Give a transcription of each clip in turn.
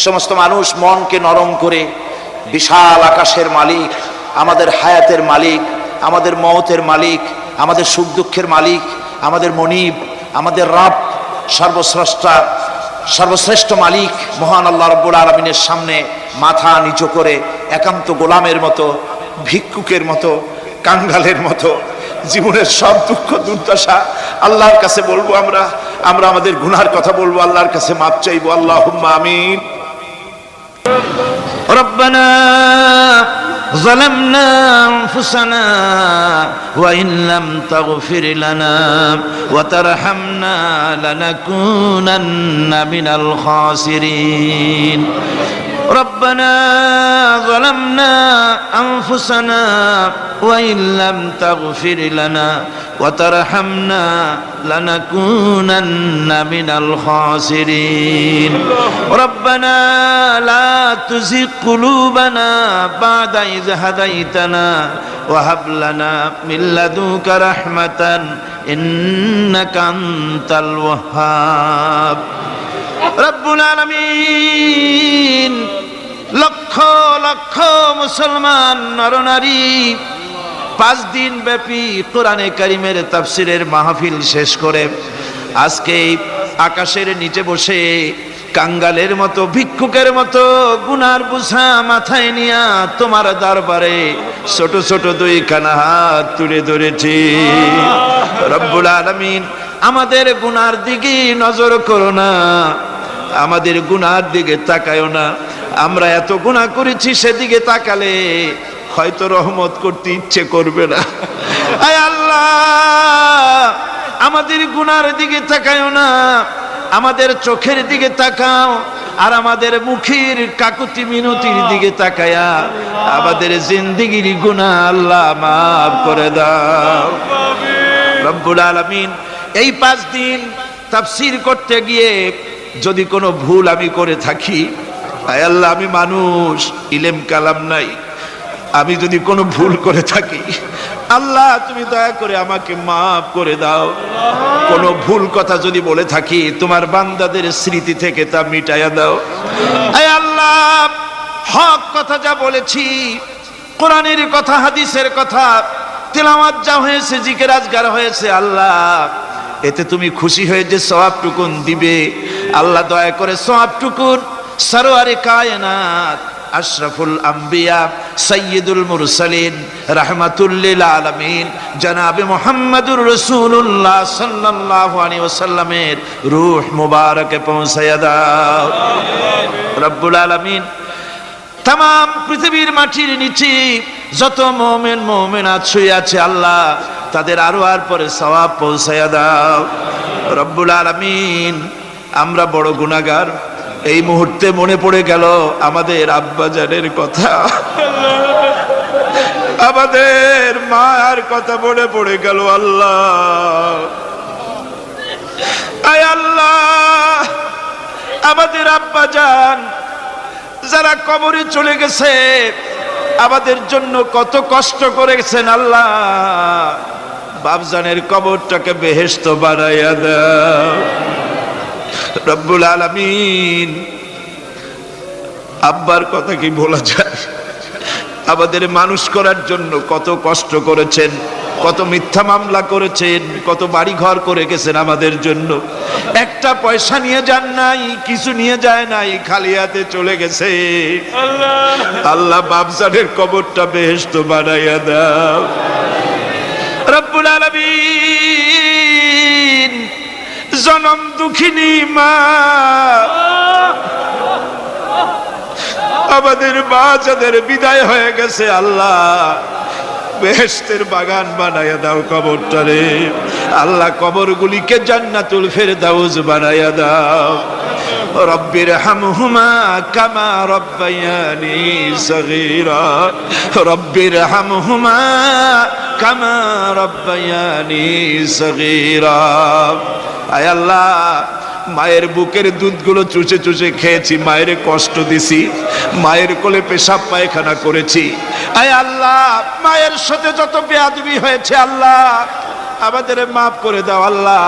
সমস্ত মানুষ মনকে নরম করে বিশাল আকাশের মালিক, আমাদের হায়াতের মালিক, আমাদের মওতের মালিক, আমাদের সুখ দুঃখের মালিক, আমাদের মনিব, আমাদের রব, সর্বস্রষ্টা, সর্বশ্রেষ্ঠ মালিক মহান আল্লাহ রাব্বুল আলামিনের সামনে মাথা নিচু করে একান্ত গোলামের মতো, ভিক্ষুকের মতো, কাঙ্গালের মতো জীবনের সব দুঃখ দুর্দশা আল্লাহর কাছে বলবো। আমরা আমাদের গুনার কথা বলবো, আল্লাহর কাছে মাপ চাইবো। আল্লাহুম্মা আমিন। ربنا ظلمنا أنفسنا وإن لم تغفر لنا وترحمنا لنكونن من الخاسرين ربنا ظلمنا أنفسنا وإن لم تغفر لنا وترحمنا لنكونن من الخاسرين ربنا لا تزغ قلوبنا بعد إذ هديتنا وهب لنا من لدنك رحمة إنك أنت الوهاب রব্বুল আলামিন। লক্ষ লক্ষ মুসলমান নরনারী 5 দিন ব্যাপী কোরআনে কারিমের তাফসিরের মাহফিল শেষ করে আজকে আকাশের নিচে বসে কাঙ্গালের মতো, ভিক্ষুকের মতো গুনার বোঝা মাথায় নিয়া তোমার দরবারে ছোট ছোট 2 হাত তুলে ধরেছি। রব্বুল আলামিন, আমাদের গুনার দিকে নজর করো না, আমাদের গুনার দিকে তাকায়ও না। আমরা এত গুনাহ করেছি, সেদিকে তাকালে হয়তো রহমত করতে ইচ্ছে করবে না। আয় আল্লাহ, আমাদের গুনার দিকে তাকায়ও না, আমাদের চোখের দিকে তাকাও, আর আমাদের মুখের কাকুতি মিনতির দিকে তাকায়া আমাদের জিন্দেগির গুনাহ আল্লাহ মাফ করে দাও। রব্বুল আলামিন, এই 5 দিন তাফসীর করতে গিয়ে যদি কোনো ভুল আমি করে থাকি, আয় আল্লাহ, আমি মানুষ, ইলম কালাম নাই, আমি যদি কোনো ভুল করে থাকি আল্লাহ তুমি দয়া করে আমাকে মাফ করে দাও। কোনো ভুল কথা যদি বলে থাকি তোমার বান্দাদের স্মৃতি থেকে তা মিটাইয়া দাও। আয় আল্লাহ, হক কথা যা বলেছি, কোরআনের কথা, হাদিসের কথা, তেলাওয়াত যা হয়েছে, জিকির আজকার হয়েছে, আল্লাহ এতে তুমি খুশি হয়ে যে সওয়াবটুকুন দিবে, আল্লাহ দয়া করে সওয়াবটুকুন সরওয়ারে কায়নাত আশরাফুল আম্বিয়া সাইয়্যিদুল মুরসালিন রাহমাতুল লিল আলামিন জনাবে মুহাম্মদুর রাসূলুল্লাহ সাল্লাল্লাহু আলাইহি ওয়াসাল্লামের রূহ মুবারকে পৌঁছায়া দাও। রব্বুল আলামিন, तमाम পৃথিবীর মাটির নিচে যত মুমিন মুমিনাত শুয়ে আছে আল্লাহ তাদের আরওয়ার পরে সওয়াব পৌঁছায়া দাও। রব্বুল আলামিন, আমরা বড় গুনাহগার। এই মুহূর্তে মনে পড়ে গেল আমাদের আব্বাজানের কথা, আমাদের মায়ের কথা মনে পড়ে গেল। আল্লাহ, আয় আল্লাহ, আমাদের আব্বাজান যারা কবরে চলে গেছে, আমাদের জন্য কত কষ্ট করেছেন আল্লাহ, বাপজানের কবরটাকে বেহেশত বানাইয়া দাও। রব্বুল আলামিন, আব্বার কথা কি বলা যায়? আমাদের মানুষ করার জন্য কত কষ্ট করেছেন, কত মিথ্যা মামলা করেছেন, কত বাড়ি ঘর করে গেছেন আমাদের জন্য। একটা পয়সা নিয়ে যান নাই, কিছু নিয়ে যায় নাই, খালি হাতে চলে গেছে। আল্লাহ, বাপজানের কবরটা বেহেশত বানাইয়া দাও। রব্বুল আলামিন, জনম দুঃখিনী মা, আমাদের মা যাদের বিদায় হয়ে গেছে আল্লাহ বেহেশতের বাগান বানাইয়া দাও কবরটারে। আল্লাহ, কবরগুলিকে জান্নাতুল ফেরদাউস বানাইয়া দাও। রব্বির হামহুমা কামা রব্বায়ানি সগীরা, রব্বির হামহুমা কামা রব্বায়ানি সগীরা। আয় আল্লাহ, মায়ের বুকের দুধগুলো চুষে চুষে খেয়েছি, মায়ের কষ্ট দিছি, মায়ের কোলে পেশাব পায়খানা করেছি। আয় আল্লাহ, মায়ের সাথে যত বেয়াদবি হয়েছে আল্লাহ আমাদের মাফ করে দাও। আল্লাহ,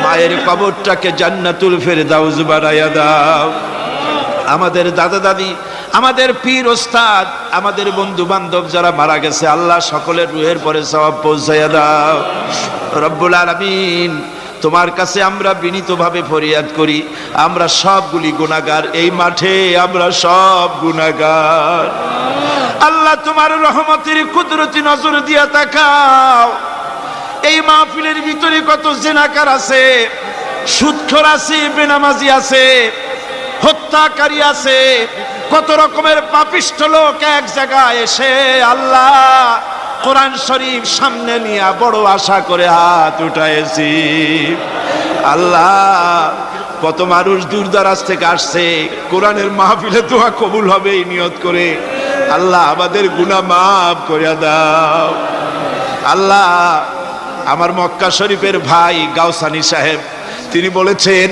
মায়ের কবরটাকে জান্নাতুল ফেরদাউস বানাইয়া দাও। আমাদের দাদা দাদি, আমাদের পীর ওস্তাদ, আমাদের বন্ধু বান্ধব যারা মারা গেছে, আল্লাহ সকলের রুহের পরে সওয়াব পৌঁছাইয়া দাও। রব্বুল আলামিন, তোমার কাছে আমরা বিনীতভাবে ফরিয়াদ করি, আমরা সবগুলি গুনাহগার, এই মাঠে আমরা সব গুনাহগার। আল্লাহ তোমার রহমতের কুদরতি নজর দিয়া তাকাও। এই মাহফিলের ভিতরে কত জিনাকার আছে, সুদখোর আছে, বেনামাজি আছে, হত্যাকারী আছে, কত রকমের পাপিষ্ঠ লোক এক জায়গায় এসে আল্লাহ কোরআন শরীফ সামনে নিয়ে বড় আশা করে হাত উঠাইছি। আল্লাহ কত মানুষ দূর দারাজ থেকে আসছে, কোরআনের মাহফিলে দোয়া কবুল হবে এই নিয়ত করে। আল্লাহ আমাদের গুনাহ মাফ করে দাও। আল্লাহ আমার মক্কা শরীফের ভাই গাউসানি সাহেব, তিনি বলেছেন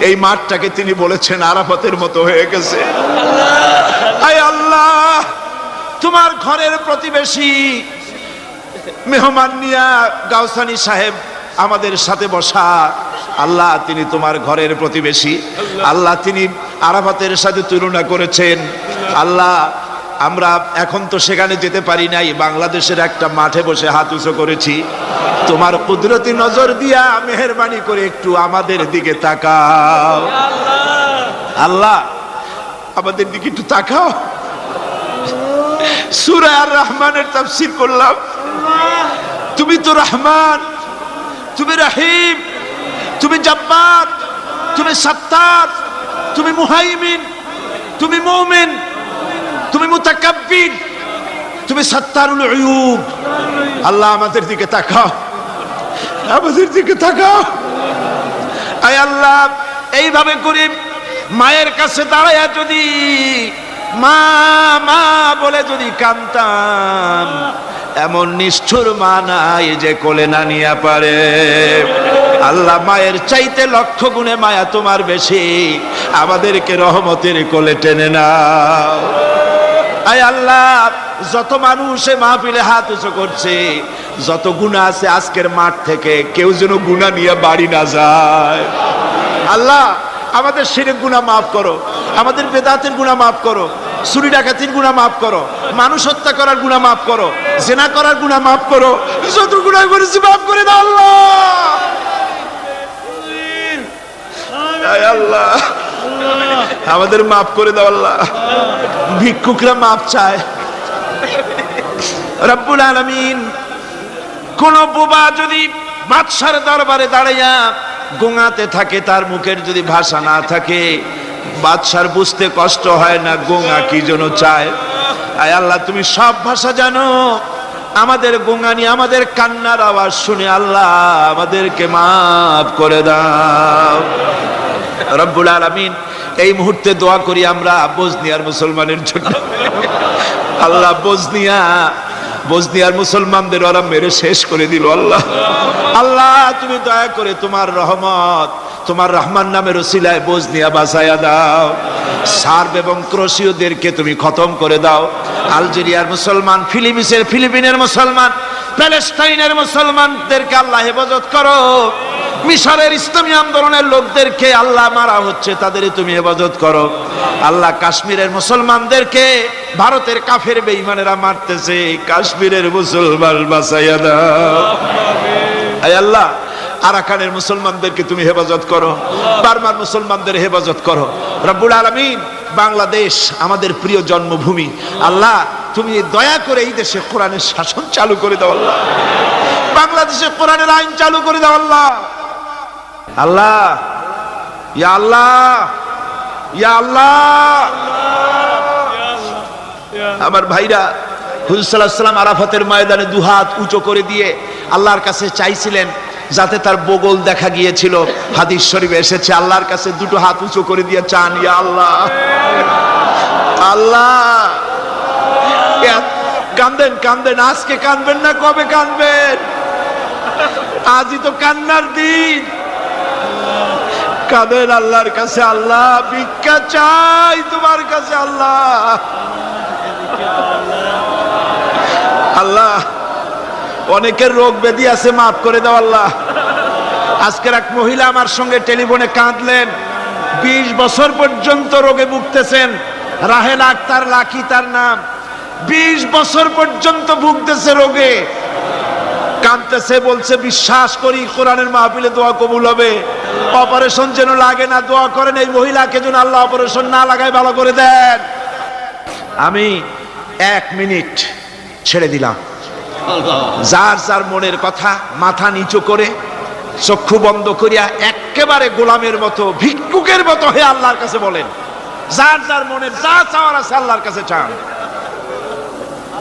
এই মাঠটাকে তিনি বলেছেন আরাফাতের মতো হয়ে গেছে। আয় আল্লাহ, তোমার ঘরের প্রতিবেশী মেহমান নিয়া গাউসানি সাহেব আমাদের সাথে বসা, আল্লাহ তিনি তোমার ঘরের প্রতিবেশী। আল্লাহ তিনি আরাফাতের সাথে তুলনা করেছেন। আল্লাহ আমরা এখন তো সেখানে যেতে পারি নাই, বাংলাদেশের একটা মাঠে বসে হাত উঁচু করেছি। তোমার কুদরতি নজর দিয়া মেহেরবানি করে একটু আমাদের দিকে তাকাও। আল্লাহ আমাদের দিকে একটু তাকাও। সূরা আর রহমানের তাফসীর করলাম। তুমি তো রহমান, তুমি রহিম, তুমি জব্বার, তুমি সত্তার, তুমি মুহাইমিন, তুমি মুমিন, তুমি মুতাকাব্বির, তুমি সত্তারুল উয়ুব। আল্লাহ আমাদের দিকে তাকাও, আমাদের দিকে তাকাও। আয় আল্লাহ, এইভাবে করে মায়ের কাছে দাঁড়ায়া যদি মা মা বলে যদি কাঁদতাম, এমন নিষ্ঠুর মা নাই যে কোলে না নিয়ে পারে। আল্লাহ মায়ের চাইতে লক্ষ গুণে মায়া তোমার বেশি, আমাদেরকে রহমতের কোলে টেনে নাও। আয় আল্লাহ, যত মানুষ মাহফিলে হাত উঁচু করছে, যত গুনাহ আছে আজকের মাঠ থেকে কেউ যেন গুনাহ নিয়ে বাড়ি না যায়। আল্লাহ আমাদের শিরক গুনাহ মাফ করো, আমাদের বেদাতের গুনাহ মাফ করো, চুরি ডাকাতির গুনাহ মাফ করো, মানুষ হত্যা করার গুনাহ মাফ করো, জেনা করার গুনাহ মাফ করো, যত গুনাহ করেছি মাফ করে দাও আল্লাহ। আয় আল্লাহ আমাদের মাফ করে দাও আল্লাহ। ভিক্ষুকরা মাফ চায়। রব্বুল আলামিন, কোন বোবা যদি বাদশার দরবারে দাঁড়াইয়া গোঙাতে থাকে, তার মুখের যদি ভাষা না থাকে, বাদশার বুঝতে কষ্ট হয় না গোঙা কি যেন চায়। আয় আল্লাহ তুমি সব ভাষা জানো, আমাদের গোঙানি, আমাদের কান্নার আওয়াজ শুনে আল্লাহ আমাদেরকে মাফ করে দাও। রব্বুল আলামিন, এই মুহূর্তে দোয়া করি আমরা বসনিয়ার মুসলমানের জন্য। আল্লাহ বসনিয়ার মুসলমানদের ওরা মেরে শেষ করে দিল। আল্লাহ আল্লাহ তুমি দয়া করে তোমার রহমত, তোমার রহমান নামের ওসিলায় বসনিয়া বাঁচায়া দাও। সার্ব এবং ক্রোশীয়দেরকে তুমি খতম করে দাও। আলজেরিয়ার মুসলমান, ফিলিপিনের মুসলমান, প্যালেস্টাইনের মুসলমানদেরকে আল্লাহ হেফাজত করো। মিশরের ইসলামী আন্দোলনের লোকদেরকে আল্লাহ মারা হচ্ছে, তাদের তুমি হেফাজত করো। আল্লাহ কাশ্মীরের মুসলমানদেরকে ভারতের কাফের বেঈমানেরা মারতেছে, কাশ্মীরের মুসলমান বাঁচাইয়া দাও। আয় আল্লাহ আরাকানের মুসলমানদেরকে তুমি হেফাজত করো, বার্মার মুসলমানদের হেফাজত করো। রব্বুল আলামিন, বাংলাদেশ আমাদের প্রিয় জন্মভূমি, আল্লাহ তুমি দয়া করে এই দেশে কোরআনের শাসন চালু করে দাও আল্লাহ। বাংলাদেশে কোরআনের আইন চালু করে দাও আল্লাহ। আল্লাহ ইয়া আল্লাহ ইয়া আল্লাহ। আমার ভাইরা, হুজুর সাল্লাল্লাহু আলাইহি ওয়াসাল্লাম আরাফাতের ময়দানে দুহাত উঁচু করে দিয়ে আল্লাহর কাছে চাইছিলেন যাতে তার বগল দেখা গিয়েছিল। হাদিস শরীফে এসেছে আল্লাহর কাছে দুটো হাত উঁচু করে দিয়ে চান, ইয়া আল্লাহ। আল্লাহ কান্দেন কান্দেন, আজকে কাঁদবেন না, কবে কাঁদবেন? আজই তো কান্নার দিন। কাঁদেন আল্লাহর কাছে, আল্লাহ ভিক্ষা চাই তোমার কাছে। আল্লাহ আল্লাহ অনেকের রোগ ব্যাধি আছে, মাফ করে দাও আল্লাহ। আজকের এক মহিলা আমার সঙ্গে টেলিফোনে কাঁদলেন, 20 বছর পর্যন্ত রোগে ভুগতেছেন। রাহেল আক্তার লাকি তার নাম। 20 বছর পর্যন্ত ভুগতেছে রোগে, কাঁদতেছে, বলছে বিশ্বাস করি কোরআনের মাহফিলে দোয়া কবুল হবে, অপারেশন যেন লাগে না, দোয়া করেন এই মহিলাকে যেন আল্লাহ অপারেশন না লাগায় ভালো করে দেন। আমি 1 মিনিট ছেড়ে দিলাম। যার যার মনের কথা মাথা নিচু করে চক্ষু বন্ধ করিয়া একেবারে গোলামের মতো ভিক্ষুকের মতো হে আল্লাহর কাছে বলেন, যার যার মনের যা চাওয়ার আছে আল্লাহর কাছে চান,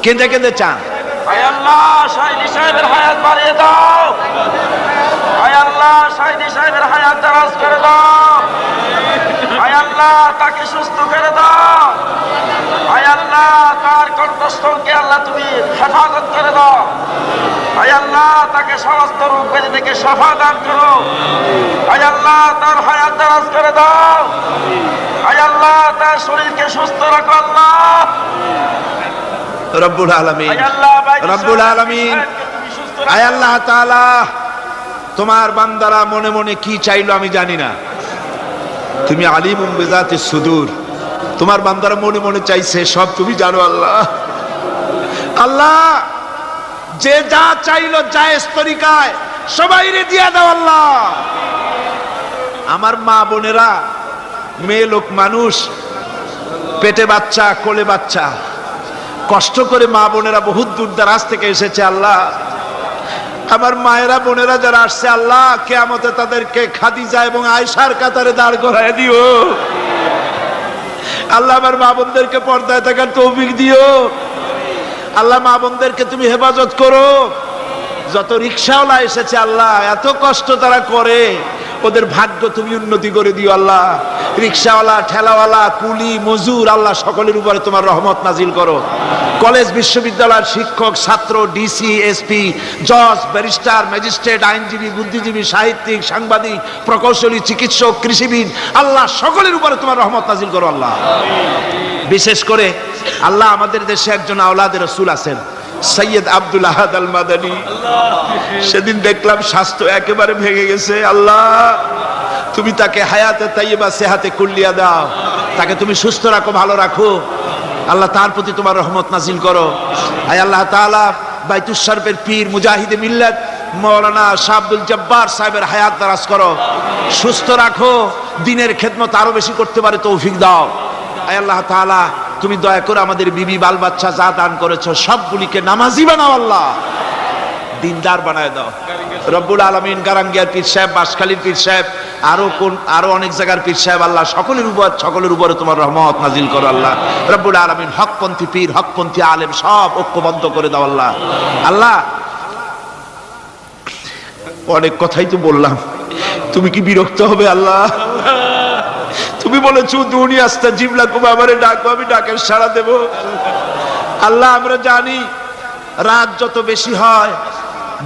কেঁদে কেঁদে চান। আয় আল্লাহ শাহিদি সাহেবের হায়াত বাড়িয়ে দাও, আয় আল্লাহ শাহিদি সাহেবের হায়াত দারাজ করে দাও, আয় আল্লাহ তাকে সুস্থ করে দাও, আয় আল্লাহ তার কণ্ঠস্থলকে আল্লাহ তুমি হেফাজত করে দাও, আয় আল্লাহ তাকে সমস্ত রোগ ব্যাধি থেকে শিফা দান করো, আয় আল্লাহ তার হায়াত দারাজ করে দাও, আয় আল্লাহ তার শরীরকে সুস্থ রাখো আল্লাহ। রব্বুল আলামিন, রব্বুল আলামিন, আয় আল্লাহ তাআলা তোমার বান্দারা মনে মনে কি চাইলো আমি জানি না, তুমি আলিমুম বিযাতিস সুদূর, তোমার বান্দারা মনে মনে চাইছে সব তুমি জানো আল্লাহ। আল্লাহ যে যা চাইলো জায়েজ তরিকায় সবাইরে দিয়া দাও আল্লাহ। আমার মা বোনেরা, মেয়ে লোক মানুষ, পেটে বাচ্চা, কোলে বাচ্চা, কষ্ট করে মা বোনেরা বহুত দূর দারাজ থেকে এসেছে আল্লাহ। আমার মায়েরা বোনেরা যারা আসছে আল্লাহ, কিয়ামতে তাদেরকে খাদিজা এবং আয়েশার কাতারে দাঁড় করায় দিও আল্লাহ। আমার মা বোনদেরকে পর্দায় থাকার তৌফিক দিও আল্লাহ। মা বোনদেরকে তুমি হেফাজত করো। যত রিকশাওয়ালা এসেছে আল্লাহ, এত কষ্ট তারা করে, ওদের ভাগ্য তুমি উন্নতি করে দিও আল্লাহ। রিকশাওয়ালা, ঠেলাওয়ালা, কুলি, মজুর আল্লাহ সকলের উপরে তোমার রহমত নাজিল করো। কলেজ বিশ্ববিদ্যালয়ের শিক্ষক, ছাত্র, ডিসি, এসপি, জজ, ব্যারিস্টার, ম্যাজিস্ট্রেট, আইনজীবী, বুদ্ধিজীবী, সাহিত্যিক, সাংবাদিক, প্রকৌশলী, চিকিৎসক, কৃষিবিদ আল্লাহ সকলের উপরে তোমার রহমত নাজিল করো আল্লাহ। বিশেষ করে আল্লাহ আমাদের দেশে একজন আওলাদে রাসূল আছেন, সৈয়দ আব্দুল আহাদ আল মাদানী। সেদিন দেখলাম স্বাস্থ্য একেবারে ভেঙে গেছে আল্লাহ, তুমি তাকে হায়াতে তাইয়্যিবা সেহাতে কুল্লিয়া দাও, তাকে তুমি সুস্থ রাখো, ভালো রাখো আল্লাহ। তার প্রতি তোমার রহমত নাজিল করো আয় আল্লাহ তাআলা। বাইতুস শরীফের পীর, মুজাহিদে মিল্লাত মাওলানা শাহ আব্দুল জব্বার সাহেবের হায়াত দারাজ করো, সুস্থ রাখো, দ্বীনের খেদমত আরো বেশি করতে পারে তৌফিক দাও আয় আল্লাহ তাআলা। তুমি দয়া করে আমাদের বিবি, বাল বাচ্চা যা দান করেছো সবগুলিকে নামাজি বানাও আল্লাহ, দিনদার বানায় দাও রব্বুল আলামিন। গারাঙ্গিয়ার পীর সাহেব, বাঁশখালীর পীর সাহেব, আরো অনেক জায়গার পীর সাহেব আল্লাহ সকলের উপরে তোমার রহমত নাজিল করো আল্লাহ রব্বুল আলামিন। হকপন্থী পীর, হকপন্থী আলেম সব ঐক্যবদ্ধ করে দাও আল্লাহ। আল্লাহ অনেক কথাই তো বললাম, তুমি কি বিরক্ত হবে আল্লাহ? তুমি বলেছো দুনিয়া আস্তাজিব লাকুম, আমারে ডাকো আমি ডাকের সাড়া দেব আল্লাহ। আমরা জানি রাত যত বেশি হয়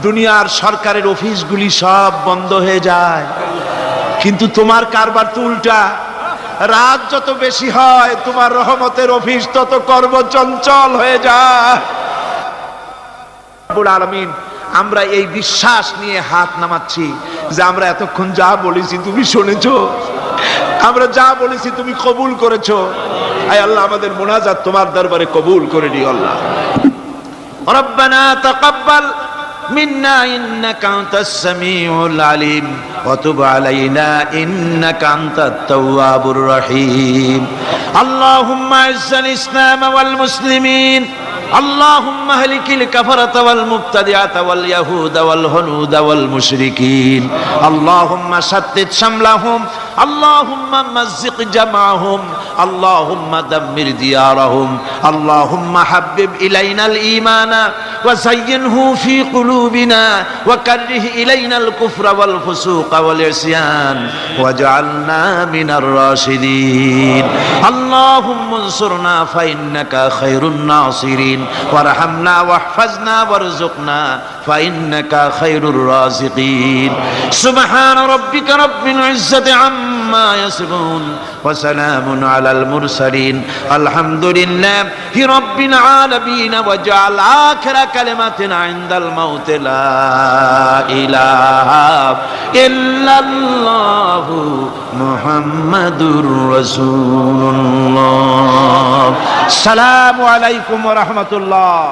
দুনিয়ার সরকারের অফিসগুলি সব বন্ধ হয়ে যায়, কিন্তু তোমার কারবার তো উল্টা। রাত যত বেশি হয় তোমার রহমতের অফিস তত কর্মচঞ্চল হয়ে যায় রব্বুল আলামিন। আমরা এই বিশ্বাস নিয়ে হাত নামাচ্ছি যে আমরা এতক্ষণ যা বলেছি তুমি শুনেছো, আমরা যা বলেছি তুমি কবুল করেছো আয় আল্লাহ। আমাদের মুনাজাত তোমার দরবারে কবুল করে দিও আল্লাহ। রব্বানা তাকাব্বাল মিন্না ইন্নাকা আনতাস সামিউল আলিম ওয়া তুব আলাইনা ইন্নাকা আনতাত তাওয়াবুর রহিম। আল্লাহুম্মা ইজ্জাল ইসলাম ওয়াল মুসলিমিন, اللهم اهلك الكفرة والمبتدعة واليهود والهنود والمشركين، اللهم شتت شملهم، اللهم مزق جمعهم، اللهم دمر ديارهم، اللهم حبب إلينا الإيمان وزينه في قلوبنا وكره إلينا الكفر والفسوق والعصيان واجعلنا من الراشدين. اللهم انصرنا فإنك خير الناصرين، وارحمنا واحفظنا وارزقنا فإنك خير الرازقين. سبحان ربك رب العزة عما عما يصفون وسلام على المرسلين الحمد لله رب العالمين وجعل آخر كلمتنا عند الموت لا إله إلا الله محمد رسول الله السلام عليكم ورحمة الله